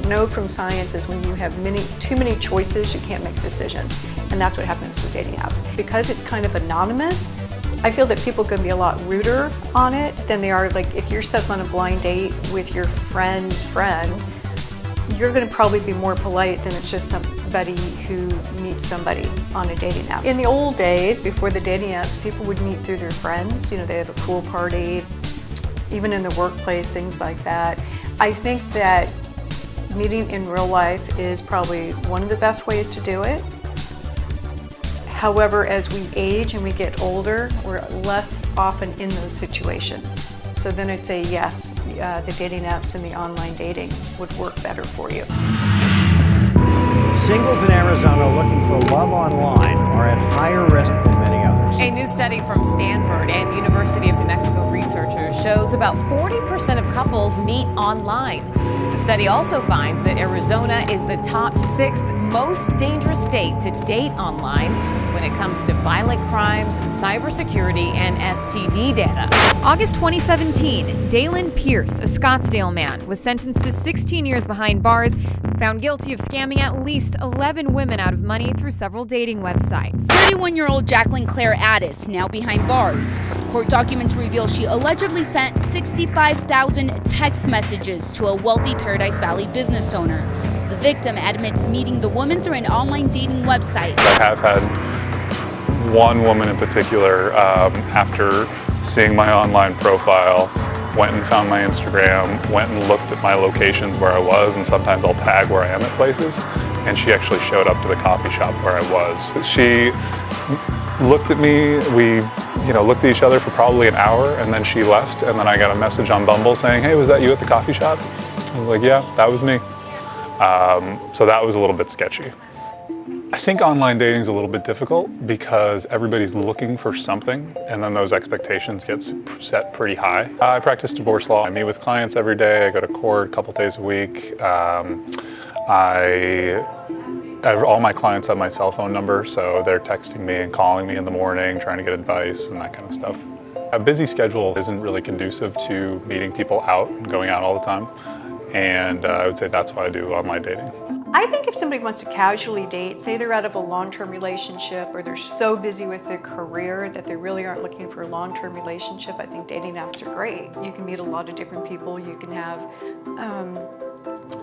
know from science is when you have too many choices, you can't make a decision. And that's what happens with dating apps. Because it's kind of anonymous, I feel that people can be a lot ruder on it than they are, like if you're set on a blind date with your friend's friend, you're going to probably be more polite than it's just somebody who meets somebody on a dating app. In the old days, before the dating apps, people would meet through their friends. You know, they have a pool party, even in the workplace, things like that. I think that meeting in real life is probably one of the best ways to do it. However, as we age and we get older, we're less often in those situations. So then I'd say yes, the dating apps and the online dating would work better for you. Singles in Arizona looking for love online are at higher risk than many others. A new study from Stanford and University of New Mexico researchers shows about 40% of couples meet online. The study also finds that Arizona is the top 6th most dangerous state to date online when it comes to violent crimes, cybersecurity, and STD data. August 2017, Dalen Pierce, a Scottsdale man, was sentenced to 16 years behind bars, found guilty of scamming at least 11 women out of money through several dating websites. 31-year-old Jacqueline Claire Addis, now behind bars. Court documents reveal she allegedly sent 65,000 text messages to a wealthy Paradise Valley business owner. The victim admits meeting the woman through an online dating website. I have had one woman in particular, after seeing my online profile, went and found my Instagram, went and looked at my locations where I was, and sometimes I'll tag where I am at places, and she actually showed up to the coffee shop where I was. She looked at me, we looked at each other for probably an hour, and then she left, and then I got a message on Bumble saying, "Hey, was that you at the coffee shop?" I was like, "Yeah, that was me." So that was a little bit sketchy. I think online dating is a little bit difficult because everybody's looking for something, and then those expectations get set pretty high. I practice divorce law. I meet with clients every day. I go to court a couple days a week. All my clients have my cell phone number, so they're texting me and calling me in the morning, trying to get advice and that kind of stuff. A busy schedule isn't really conducive to meeting people out and going out all the time, and I would say that's why I do online dating. I think if somebody wants to casually date, say they're out of a long-term relationship or they're so busy with their career that they really aren't looking for a long-term relationship, I think dating apps are great. You can meet a lot of different people. You can have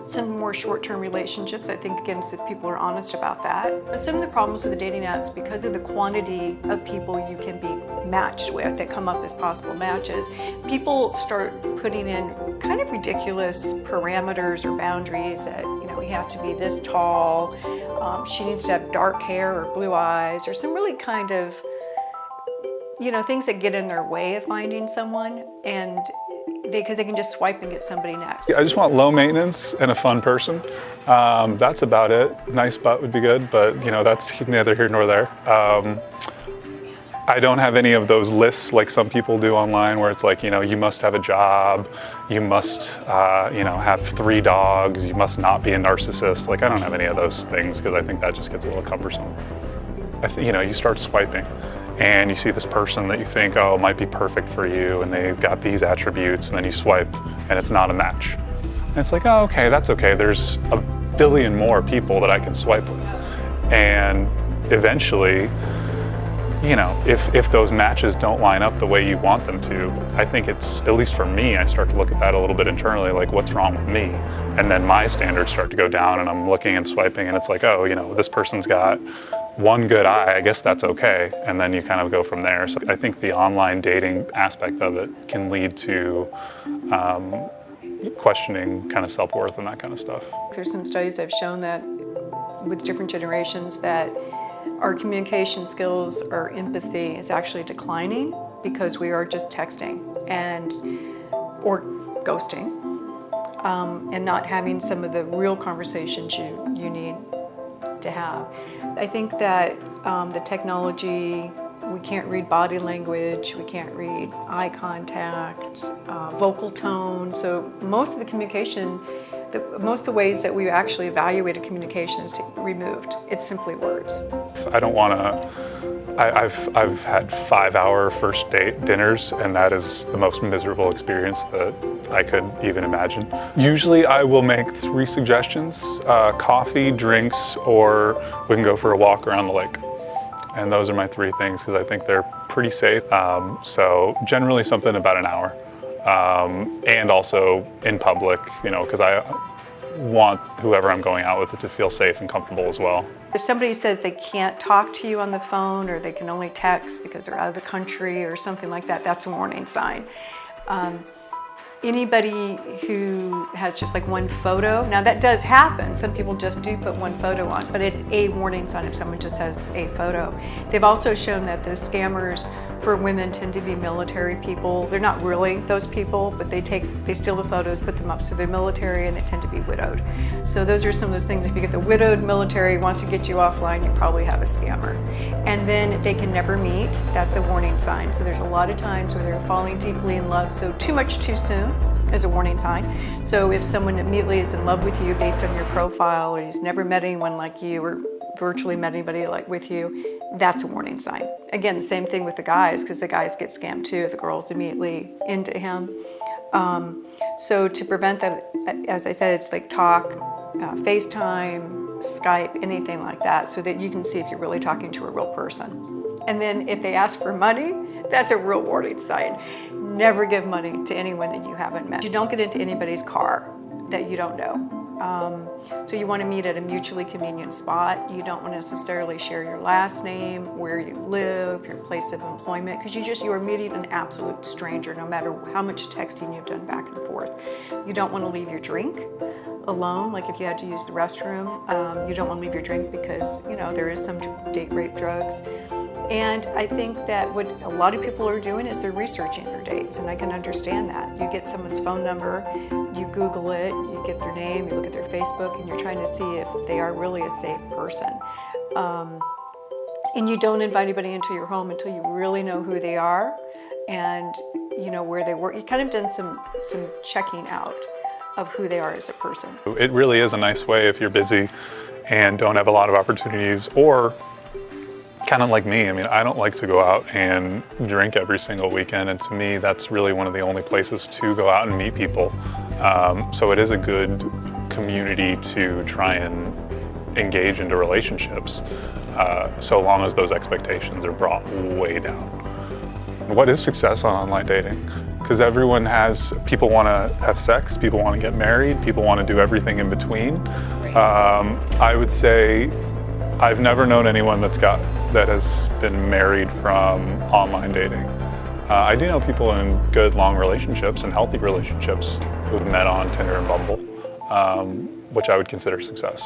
some more short-term relationships, I think, again, if people are honest about that. But some of the problems with the dating apps, because of the quantity of people you can be matched with that come up as possible matches, people start putting in kind of ridiculous parameters or boundaries that, he has to be this tall, she needs to have dark hair or blue eyes, or some really kind of, things that get in their way of finding someone, and because they can just swipe and get somebody next. I just want low maintenance and a fun person. That's about it. Nice butt would be good, but that's neither here nor there. I don't have any of those lists like some people do online where it's like, you must have a job, you must, have 3 dogs, you must not be a narcissist. Like, I don't have any of those things because I think that just gets a little cumbersome. You start swiping and you see this person that you think, oh, might be perfect for you, and they've got these attributes, and then you swipe and it's not a match. And it's like, oh, okay, that's okay. There's a billion more people that I can swipe with. And eventually, if those matches don't line up the way you want them to, I think it's, at least for me, I start to look at that a little bit internally, like what's wrong with me? And then my standards start to go down, and I'm looking and swiping, and it's like, oh, this person's got one good eye, I guess that's okay. And then you kind of go from there. So I think the online dating aspect of it can lead to questioning kind of self-worth and that kind of stuff. There's some studies that have shown that with different generations that our communication skills, our empathy is actually declining because we are just texting or ghosting and not having some of the real conversations you need to have. I think that the technology, we can't read body language, we can't read eye contact, vocal tone. So most of the communication, most of the ways that we actually evaluate a communication is removed. It's simply words. I don't want I've had 5-hour first date dinners, and that is the most miserable experience that I could even imagine. Usually I will make 3 suggestions, coffee, drinks, or we can go for a walk around the lake. And those are my 3 things because I think they're pretty safe. So generally something about an hour. And also in public, because I want whoever I'm going out with to feel safe and comfortable as well. If somebody says they can't talk to you on the phone or they can only text because they're out of the country or something like that, that's a warning sign. Anybody who has just like one photo, now that does happen, some people just do put one photo on, but it's a warning sign if someone just has a photo. They've also shown that the scammers for women tend to be military people. They're not really those people, but they steal the photos, put them up, so they're military and they tend to be widowed. So those are some of those things. If you get the widowed military wants to get you offline, you probably have a scammer. And then they can never meet, that's a warning sign. So there's a lot of times where they're falling deeply in love, so too much too soon is a warning sign. So if someone immediately is in love with you based on your profile, or he's never met anyone like you, or virtually met anybody like with you, that's a warning sign. Again, the same thing with the guys, because the guys get scammed too, the girls immediately into him. So to prevent that, as I said, it's like talk, FaceTime, Skype, anything like that, so that you can see if you're really talking to a real person. And then if they ask for money, that's a real warning sign. Never give money to anyone that you haven't met. You don't get into anybody's car that you don't know. So you want to meet at a mutually convenient spot. You don't want to necessarily share your last name, where you live, your place of employment, because you are meeting an absolute stranger no matter how much texting you've done back and forth. You don't want to leave your drink alone, like if you had to use the restroom. You don't want to leave your drink because, there is some date rape drugs. And I think that what a lot of people are doing is they're researching their dates, and I can understand that. You get someone's phone number, you Google it, you get their name, you look at their Facebook, and you're trying to see if they are really a safe person. And you don't invite anybody into your home until you really know who they are and where they work. You kind of done some checking out of who they are as a person. It really is a nice way if you're busy and don't have a lot of opportunities, or kind of like me. I don't like to go out and drink every single weekend, and to me that's really one of the only places to go out and meet people. So it is a good community to try and engage into relationships, so long as those expectations are brought way down. What is success on online dating? Because people want to have sex, people want to get married, people want to do everything in between. I would say I've never known anyone that has been married from online dating. I do know people in good long relationships and healthy relationships who've met on Tinder and Bumble, which I would consider success.